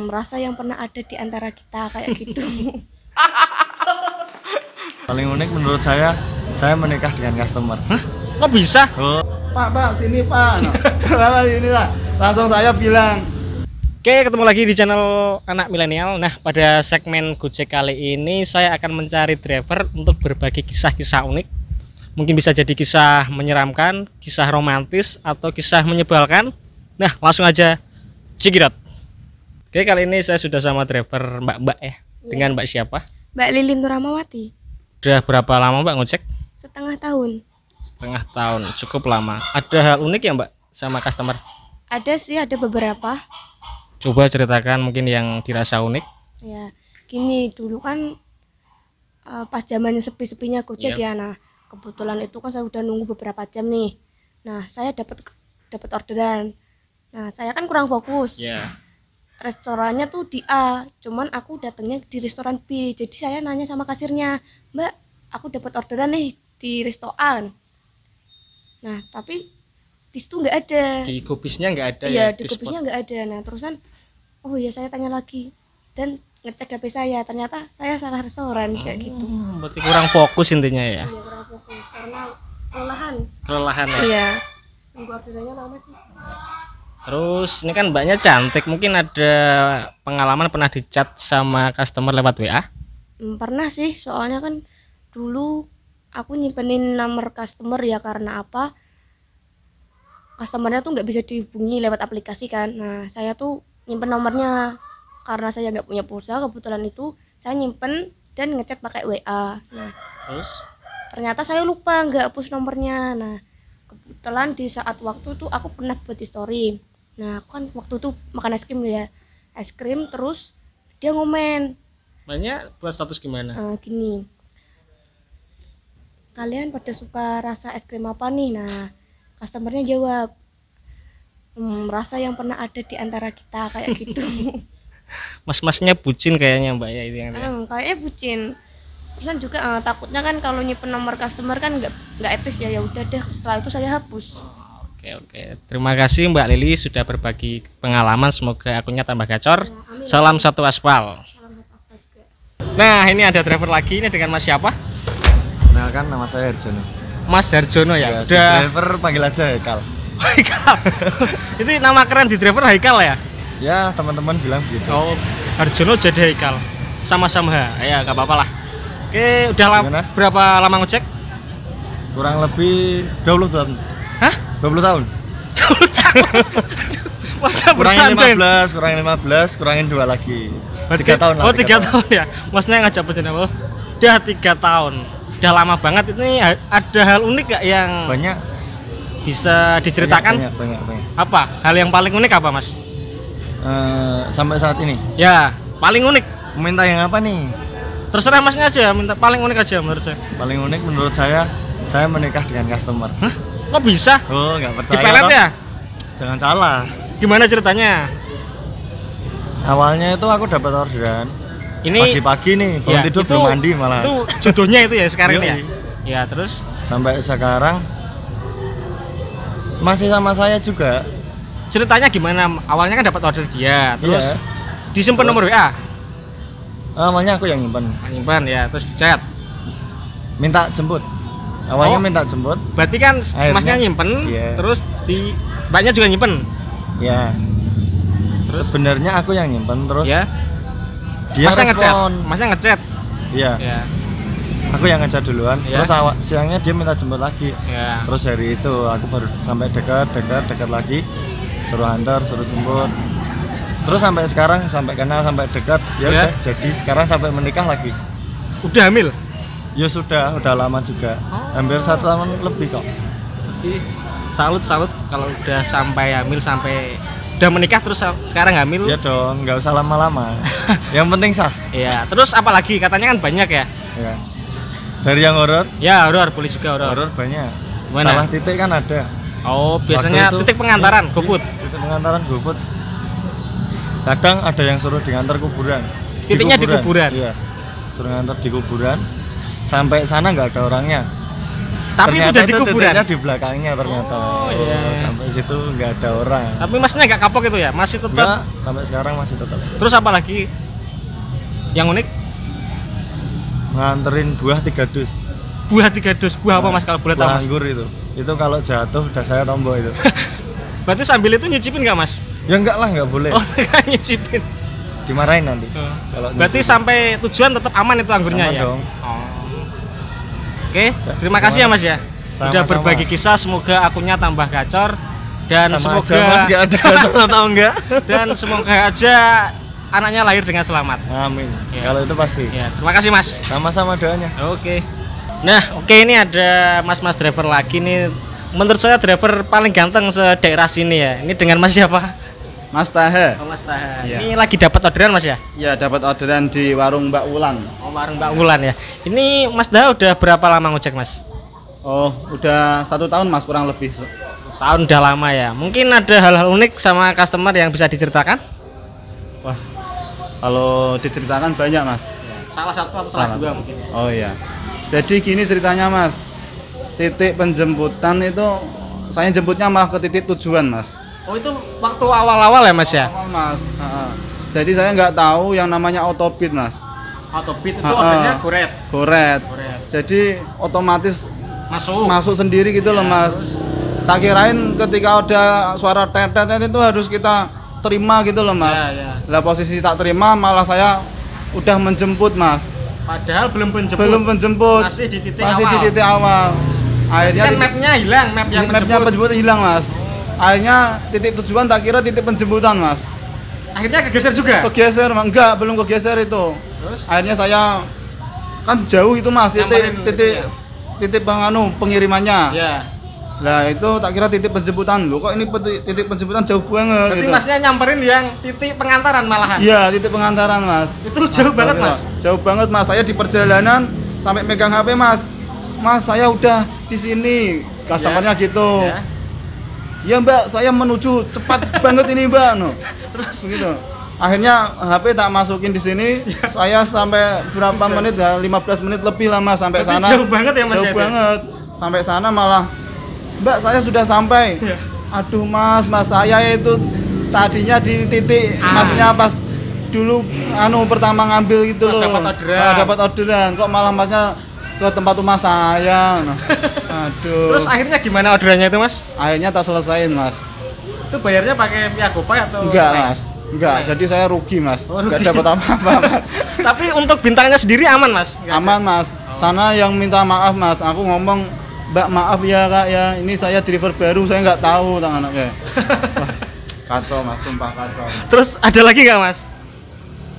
Rasa yang pernah ada di antara kita kayak gitu. Paling unik menurut saya menikah dengan customer. Hah? Kok bisa? Oh. Pak, sini Pak. Lama sini lah. Langsung saya bilang. Oke, ketemu lagi di channel Anak Milenial. Nah, pada segmen Gojek kali ini saya akan mencari driver untuk berbagi kisah-kisah unik. Mungkin bisa jadi kisah menyeramkan, kisah romantis, atau kisah menyebalkan. Nah, langsung aja cekidot. Oke, kali ini saya sudah sama driver Mbak ya. Dengan Mbak siapa? Mbak Lilin Nuramawati. Udah berapa lama Mbak ngojek? Setengah tahun. Setengah tahun, cukup lama. Ada hal unik ya Mbak sama customer? Ada sih, ada beberapa. Coba ceritakan mungkin yang dirasa unik. Ya, gini dulu kan pas zamannya sepi-sepinya Gojek Yep. ya. Nah, kebetulan itu kan saya udah nunggu beberapa jam nih. Nah, saya dapat orderan. Nah, saya kan kurang fokus. Ya. Restorannya tuh di A, cuman aku datangnya di restoran B. Jadi saya nanya sama kasirnya, "Mbak, aku dapat orderan nih di restoran." Nah, tapi di situ nggak ada. Di kubisnya nggak ada Iya, ya? di spot. kubisnya nggak ada. Nah, terusan, oh iya saya tanya lagi dan ngecek HP saya, ternyata saya salah restoran kayak gitu. Berarti kurang fokus intinya ya? Iya, kurang fokus karena kelelahan. Kelelahan ya? Iya, nunggu orderannya lama sih. Terus ini kan mbaknya cantik, mungkin ada pengalaman pernah dicat sama customer lewat WA? Pernah sih, soalnya kan dulu aku nyimpenin nomor customer ya, karena apa? Customernya tuh nggak bisa dihubungi lewat aplikasi kan. Nah, saya tuh nyimpen nomornya karena saya nggak punya pulsa. Kebetulan itu saya nyimpen dan ngechat pakai WA. Nah, Terus? ternyata saya lupa nggak hapus nomornya. Nah, kebetulan di saat waktu itu aku pernah buat di story. Nah, aku kan waktu itu makan es krim ya, es krim, terus dia ngomen Mbaknya buat status gimana? gini, "Kalian pada suka rasa es krim apa nih?" Nah, customernya jawab, "Rasa yang pernah ada di antara kita," kayak gitu. Mas-masnya bucin kayaknya mbak ya itu yang Kayaknya bucin. Terusan juga takutnya kan kalau nyimpen nomor customer kan nggak etis ya. Ya udah deh, setelah itu saya hapus. Oke. Terima kasih Mbak Lili sudah berbagi pengalaman. Semoga akunnya tambah gacor. Ya, amin. Salam satu aspal. Salam buat Aspa juga. Nah, ini ada driver lagi. Ini dengan Mas siapa? Kenalkan, nama saya Herjono. Mas Darjono ya. Ya, Udah. driver panggil aja Haikal. Haikal. Ini nama keren di driver Haikal ya? Ya, teman-teman bilang begitu. Oh, Harjono jadi Haikal. Sama-sama ya, gak apa-apa lah. Oke, udah Gimana? berapa lama ngecek? Kurang lebih 20 tahun. Hah? 20 tahun. Masa Kurangin bercanda? 15, kurangin 2 lagi. Berarti- 3 tahun lah. Oh, 3 3 tahun ya. Masnya ngajak bercanda. Oh, udah 3 tahun. Udah lama banget. Ini ada hal unik gak yang Banyak. bisa diceritakan? Banyak. Apa? Hal yang paling unik apa, Mas? Sampai saat ini. Ya, paling unik. Minta yang apa nih? Terserah Masnya aja, minta paling unik aja menurut saya. Paling unik menurut saya menikah dengan customer. Hah? Kok bisa? Oh, nggak percaya. Dipelet toh? ya? Jangan salah. Gimana ceritanya? Awalnya itu aku dapat orderan Ini pagi-pagi nih, bangun ya, tidur itu- belum mandi malah. Itu jodohnya itu ya sekarang Yoi. ya. Ya, terus Sampai sekarang masih sama saya juga. ceritanya gimana? Awalnya kan dapat order dia, terus Iya. disimpan Terus- nomor WA. Awalnya aku yang nyimpen, Nyimpan ya, terus dicat. minta jemput. Awalnya Oh. minta jemput, Berarti kan Akhirnya- Masnya nyimpen, Iya. terus di mbaknya juga nyimpen. ya. Terus Sebenarnya aku yang nyimpen, terus ya. dia Masnya ngechat. respon. Masnya ngechat. Iya, Ya. aku yang ngechat duluan. Iya. Terus siangnya dia minta jemput lagi. Ya. Terus dari itu aku baru sampai dekat lagi, suruh antar, suruh jemput. Terus sampai sekarang, sampai kenal, sampai dekat, ya Ya. udah jadi sekarang sampai menikah lagi. Udah hamil. Ya sudah lama juga, hampir 1 tahun lebih kok. Jadi salut kalau udah sampai hamil, sampai udah menikah terus sekarang hamil. Ya dong, nggak usah lama-lama. Yang penting sah. Iya. Terus apalagi katanya kan banyak ya. Ya. Dari yang horor, Ya, horor, boleh juga horor. horor banyak. Gimana? Salah titik kan ada. Oh, biasanya Waktu itu- titik pengantaran, GoFood. Titik pengantaran GoFood. Kadang ada yang suruh diantar kuburan. Titiknya di kuburan? Iya. Suruh ngantar di kuburan. Sampai sana nggak ada orangnya. Tapi itu ternyata udah di kuburan. titiknya di belakangnya ternyata. Oh, iya. Sampai situ nggak ada orang. Tapi masnya nggak kapok itu ya, masih tetap. Enggak, sampai sekarang masih tetap. Terus apa lagi yang unik? Nganterin buah 3 dus. Buah 3 dus. Buah apa mas kalau boleh tahu Buah mas? anggur itu. Itu kalau jatuh udah saya tombol itu. Berarti sambil itu nyicipin nggak mas? Ya enggak lah, enggak boleh. Oh nggak nyicipin. Dimarahin nanti. Kalau Berarti nyicipin. sampai tujuan tetap aman itu anggurnya Aman ya? dong. Oh. Oke, terima kasih ya mas ya. Udah Sama-sama. berbagi kisah, semoga akunnya tambah gacor dan Sama semoga aja, Mas, enggak ada jatuh atau enggak. dan semoga aja anaknya lahir dengan selamat. Amin. Ya. Kalau itu pasti. Ya, terima kasih mas. Sama-sama doanya. Oke. Nah, oke ini ada mas-mas driver lagi nih. Menurut saya driver paling ganteng se-daerah sini ya. Ini dengan mas siapa? Mas Tahe. Oh, Mas Taha. Iya. Ini lagi dapat orderan mas ya? Ya dapat orderan di warung Mbak Wulan. Oh, bareng Mbak Wulan ya. Ini Mas Taha udah berapa lama ngojek mas? Oh, udah 1 tahun Mas kurang lebih. Tahun udah lama ya. Mungkin ada hal-hal unik sama customer yang bisa diceritakan? Wah, kalau diceritakan banyak Mas. Salah satu atau salah Salah. dua mungkin. Oh iya. Jadi gini ceritanya Mas. Titik penjemputan itu saya jemputnya malah ke titik tujuan Mas. Oh itu waktu awal-awal ya mas ya? Awal Mas. Jadi saya nggak tahu yang namanya autopit Mas. Autopit itu Ha-ha. ordernya goret. Goret. Goret. Jadi otomatis Masuk. masuk sendiri gitu loh Ya, Mas. terus? Tak kirain ketika ada suara tetet itu harus kita terima gitu loh Mas. Ya, ya. Lah posisi tak terima malah saya udah menjemput Mas. Padahal belum penjemput. Belum menjemput. Masih di titik Masih awal. di titik awal. Akhirnya Kan titik- mapnya hilang, map yang mapnya menjemput. penjemput hilang Mas. Akhirnya titik tujuan tak kira titik penjemputan Mas. Akhirnya kegeser juga. Kegeser Mas. Enggak, belum kegeser itu. Terus? Akhirnya saya kan jauh itu Mas Nyamperin titik titik pengirimannya. Ya. Lah itu tak kira titik penjemputan. Loh kok ini titik penjemputan jauh banget Berarti gitu. masnya nyamperin yang titik pengantaran malahan. Iya, titik pengantaran Mas. Itu jauh banget mas. Jauh banget Mas. Saya di perjalanan sampai megang HP Mas. Mas, saya udah di sini. Customernya gitu. Ya. Ya Mbak, saya menuju cepat banget ini Mbak. No. Terus Gitu. Akhirnya HP tak masukin di sini. Saya sampai berapa menit ya? 15 menit lebih lah Mas sampai Berarti sana. jauh banget ya, Mas, Jauh ya, itu? banget. Sampai sana malah Mbak, saya sudah sampai. Ya. Aduh Mas, saya itu tadinya di titik Masnya pas dulu pertama ngambil gitu Pas loh. dapat orderan. Dapat orderan. Kok malah Masnya ke tempat rumah saya. Nah. Aduh. Terus akhirnya gimana orderannya itu mas? Akhirnya tak selesain Mas. Itu bayarnya pakai via GoPay atau? Enggak Nek? Mas, enggak. Nek. Jadi saya rugi Mas. Oh, Enggak rugi. dapat apa-apa Mas. Tapi untuk bintangnya sendiri aman mas? Nggak Aman Mas. Sana yang minta maaf Mas. Aku ngomong, Mbak maaf ya Kak ya. Ini saya driver baru, saya nggak tahu tangan anaknya. Wah, kacau Mas, sumpah kacau. ada? Terus ada lagi nggak mas?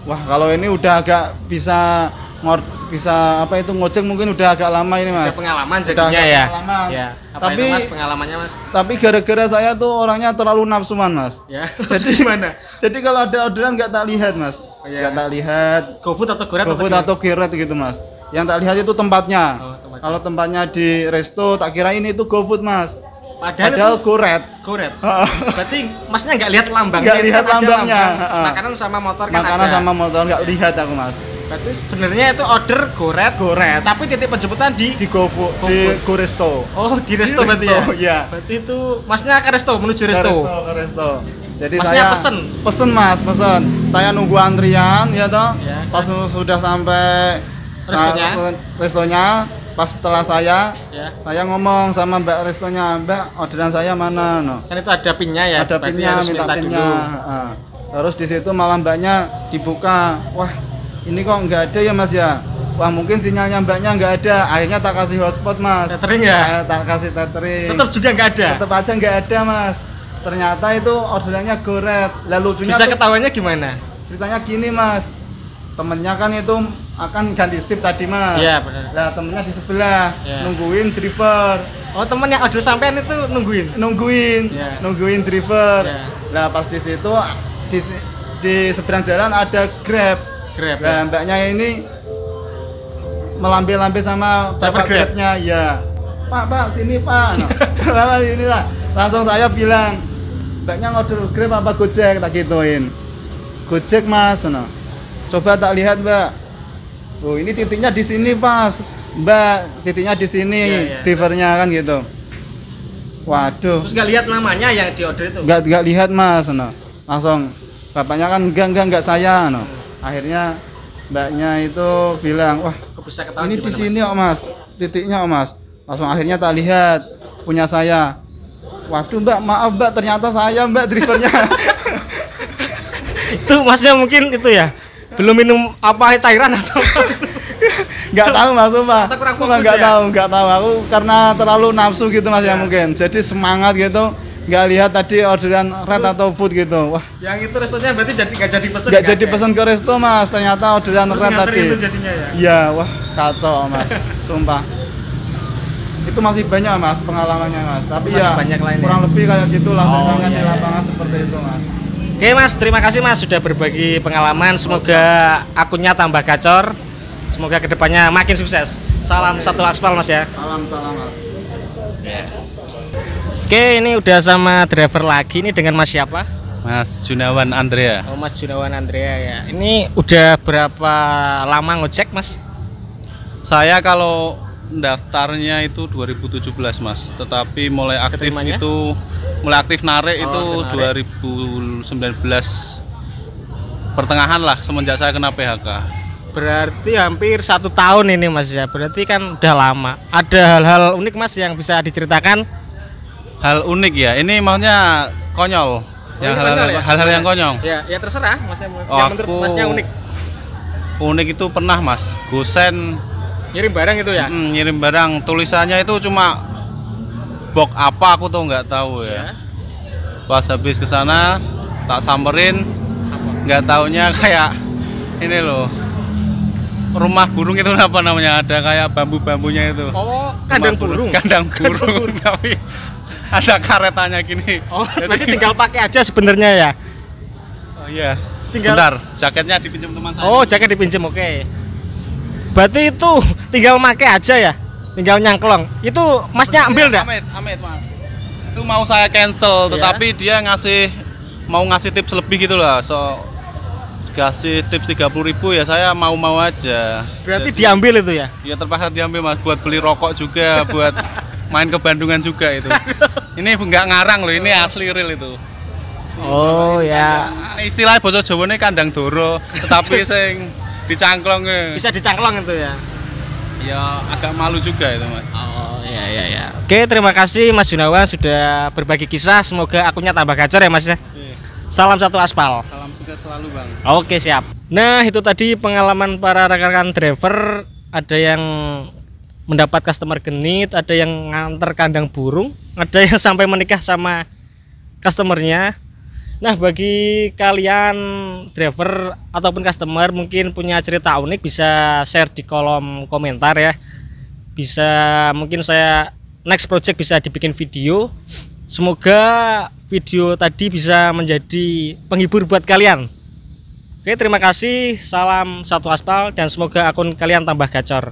Wah, kalau ini udah agak bisa ngojek mungkin udah agak lama ini Mas. Ada pengalaman Udah jadinya agak ya? pengalaman. Ya. Apa Tapi- itu mas pengalamannya mas? Tapi gara-gara saya tuh orangnya terlalu nafsuan Mas. Ya. Terus Jadi gimana? Jadi kalau ada orderan nggak tak lihat Mas. Oh, iya. Nggak tak lihat. GoFood atau Goret GoFood gimana? atau Geret gitu Mas. Yang tak lihat itu tempatnya. Oh, tempatnya. Kalau tempatnya di resto tak kira ini itu GoFood Mas. Padahal Padahal itu Goret. Goret. Berarti masnya nggak lihat lambangnya? Nggak itu lihat kan ada lambangnya. lambang. Makanan sama motor kan Makanan ada. sama motor nggak lihat aku Mas. Berarti sebenarnya itu order Goret. Goret. Tapi titik penjemputan di. Di GoFood, di Goresto. Oh di resto Di berarti resto, ya? iya. Berarti itu masnya ke resto menuju resto. Ke resto. Jadi Masnya saya pesen? Pesen Mas, pesen. Saya nunggu antrian ya toh. Ya. Pas sudah sampai Restonya? restonya, pas setelah saya Ya. ngomong sama Mbak restonya, Mbak orderan saya mana? No. Kan itu ada pinnya ya. Ada berarti pinnya, harus minta pinnya. dulu. Heeh. Terus di situ malah mbaknya dibuka. Wah, ini kok nggak ada ya Mas ya? Wah, mungkin sinyalnya mbaknya nggak ada. Akhirnya tak kasih hotspot Mas. Tethering ya? Tak kasih tethering. Tetap juga nggak ada. Tetap aja nggak ada Mas. Ternyata itu orderannya Goret. Lah lucunya Bisa tuh ketahuannya gimana? ceritanya gini Mas. Temennya kan itu akan ganti shift tadi Mas. Iya, benar. Lah temennya di sebelah Iya. nungguin driver. Oh temen yang order sampean itu nungguin. Nungguin Iya. driver. Iya. Lah pas di situ di seberang jalan ada Grab. Grab. Lah Ya. mbaknya ini melambe-lambe sama Driver bapak Grab. Grabnya, ya. Pak, sini Pak. Lama sini lah. Langsung saya bilang, mbaknya ngorder Grab apa Gojek, tak gituin. Gojek Mas, no. Coba tak lihat Mbak. Oh ini titiknya di sini Pas. Mbak titiknya di sini, Iya, iya. drivernya kan gitu. Waduh, Terus nggak lihat namanya yang di order itu? nggak lihat mas, no. Langsung bapaknya kan enggak saya, no. Akhirnya mbaknya itu bilang, wah Kok bisa ketahuan ini di gimana, sini oh mas, titiknya oh mas. Langsung akhirnya tak lihat punya saya. Waduh mbak, maaf mbak, ternyata saya mbak drivernya. Itu masnya mungkin itu ya, belum minum apa cairan atau Nggak tahu mas, sumpah. Atau kurang Sumpah, fokus nggak ya? nggak tahu. Aku karena terlalu nafsu gitu mas ya mungkin. Jadi semangat gitu, nggak lihat tadi orderan red atau food gitu. Wah, yang itu restonya berarti nggak jadi pesen? nggak jadi pesan ke resto mas. Ternyata orderan Terus red tadi. nganterin itu jadinya ya? Iya, wah kacau mas. Sumpah. Itu masih banyak mas pengalamannya mas. Tapi Masih ya banyak lainnya. kurang lebih kayak gitulah Oh, ceritanya iya, di iya. lapangan seperti itu mas. Oke mas, terima kasih mas sudah berbagi pengalaman. Semoga akunnya tambah gacor. Semoga kedepannya makin sukses. Salam satu aspal mas ya. Salam mas. Oke, ini udah sama driver lagi. Ini dengan mas siapa? Mas Junawan Andrea. Oh mas Junawan Andrea ya. Ini udah berapa lama ngojek mas? Saya kalau daftarnya itu 2017 mas, tetapi mulai aktif Keterimanya? itu mulai aktif narik Oh, itu narik. 2019 pertengahan lah semenjak saya kena PHK. Berarti hampir 1 tahun ini mas ya. Berarti kan udah lama. Ada hal-hal unik mas yang bisa diceritakan? Hal unik ya, ini maksudnya konyol. Yang ini hal-hal konyol ya? hal-hal yang konyol. Ya terserah mas. Oh, Yang menurut aku- masnya unik. Unik itu pernah mas, gosen Ngirim barang itu ya? ngirim barang, tulisannya itu cuma box apa aku tuh nggak tahu ya. Pas habis ke sana tak samperin, nggak taunya kayak ini loh, rumah burung itu apa namanya, ada kayak bambu-bambunya itu. Oh, kandang Rumah burung. Kandang burung tapi ada karetannya gini. Oh, berarti tinggal pakai aja sebenarnya ya. Oh iya. Tinggal- Bentar, jaketnya dipinjam teman saya. Oh, jaket dipinjam, oke. Berarti itu tinggal pakai aja ya. Tinggal nyangklong. Itu masnya ambil enggak? Amit, mas. Itu mau saya cancel, Iya. tetapi dia mau ngasih tips lebih gitu lah. So kasih tips 30.000 ya saya mau aja. Berarti Jadi, diambil itu ya. ya terpaksa diambil mas, buat beli rokok juga, buat main ke Bandungan juga itu. Ini nggak ngarang loh, ini asli real itu. Oh ya. Ini istilah basa Jawa ini kandang doro, tetapi sing dicangklong Bisa dicangklong itu ya. ya agak malu juga itu mas. Oh ya. Oke, terima kasih Mas Junawan sudah berbagi kisah. Semoga akunnya tambah gacor ya Mas ya. Salam satu aspal. Salam sukses selalu bang. Oke, siap. Nah, itu tadi pengalaman para rekan-rekan driver. Ada yang mendapat customer genit, ada yang nganter kandang burung, ada yang sampai menikah sama customernya. Nah, bagi kalian driver ataupun customer mungkin punya cerita unik, bisa share di kolom komentar ya. Bisa mungkin saya next project bisa dibikin video. Semoga video tadi bisa menjadi penghibur buat kalian. Oke, terima kasih. Salam satu aspal dan semoga akun kalian tambah gacor.